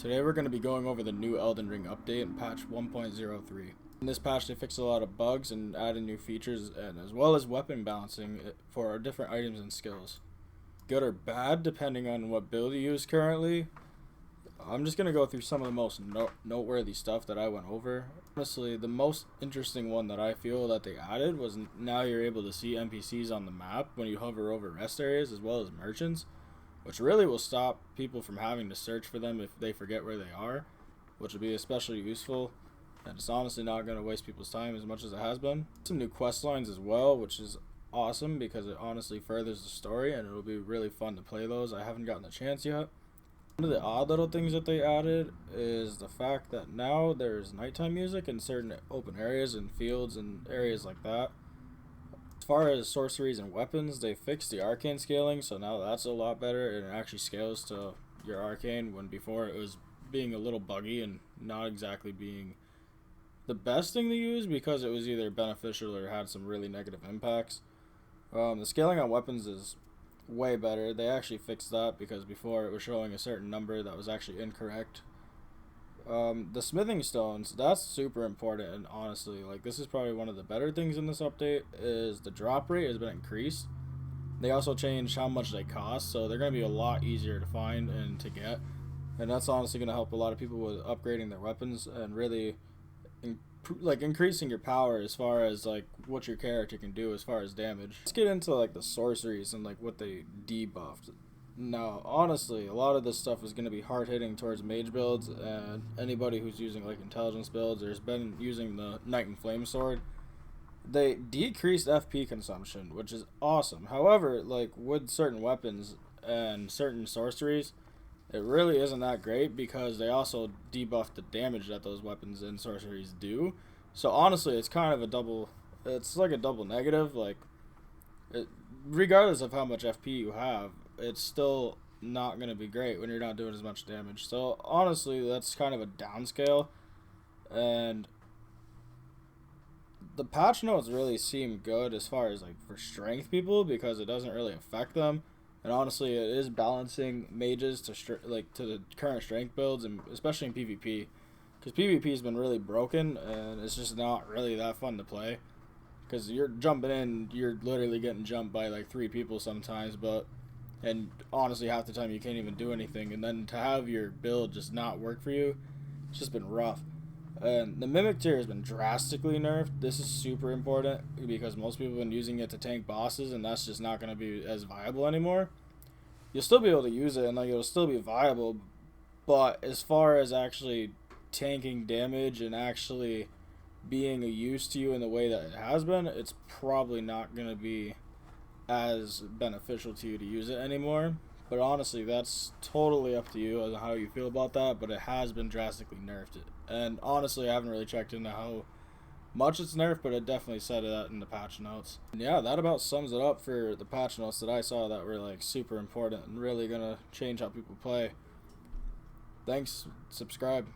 Today we're going to be going over the new Elden Ring update in patch 1.03. In this patch they fixed a lot of bugs and added new features, and as well as weapon balancing for our different items and skills. Good or bad depending on what build you use currently. I'm just going to go through some of the most noteworthy stuff that I went over. Honestly, the most interesting one that I feel that they added was now you're able to see NPCs on the map when you hover over rest areas as well as merchants, which really will stop people from having to search for them if they forget where they are, which will be especially useful, and it's honestly not going to waste people's time as much as it has been. Some new quest lines as well, which is awesome because it honestly furthers the story and it'll be really fun to play those. I haven't gotten the chance yet. One of the odd little things that they added is the fact that now there's nighttime music in certain open areas and fields and areas like that. As far as sorceries and weapons, they fixed the arcane scaling, so now that's a lot better, and it actually scales to your arcane, when before it was being a little buggy and not exactly being the best thing to use because it was either beneficial or had some really negative impacts. The scaling on weapons is way better. They actually fixed that because before it was showing a certain number that was actually incorrect. The smithing stones, that's super important, and honestly, like, this is probably one of the better things in this update is the drop rate has been increased. They also changed how much they cost, so they're going to be a lot easier to find and to get, and that's honestly going to help a lot of people with upgrading their weapons and really increasing your power as far as like what your character can do as far as damage. Let's get into like the sorceries and like what they debuffed. Now, honestly, a lot of this stuff is going to be hard hitting towards mage builds, and anybody who's using like intelligence builds or has been using the Knight and Flame Sword. They decreased FP consumption, which is awesome. However, like with certain weapons and certain sorceries, it really isn't that great because they also debuffed the damage that those weapons and sorceries do. So honestly, it's kind of a double, it's like a double negative. Like, regardless of how much FP you have, it's still not going to be great when you're not doing as much damage. So honestly, that's kind of a downscale. And the patch notes really seem good as far as like for strength people because it doesn't really affect them. And honestly, it is balancing mages to to the current strength builds, and especially in PvP, because PvP has been really broken and it's just not really that fun to play. Because you're jumping in, you're literally getting jumped by like 3 people sometimes, and honestly half the time you can't even do anything. And then to have your build just not work for you, it's just been rough. And the Mimic tier has been drastically nerfed. This is super important because most people have been using it to tank bosses, and that's just not going to be as viable anymore. You'll still be able to use it, and like it'll still be viable, but as far as actually tanking damage and actually being a use to you in the way that it has been, it's probably not going to be as beneficial to you to use it anymore. But honestly, that's totally up to you on how you feel about that, but it has been drastically nerfed. And honestly, I haven't really checked into how much it's nerfed, but it definitely said that in the patch notes. And yeah, that about sums it up for the patch notes that I saw that were like super important and really gonna change how people play. Thanks, subscribe.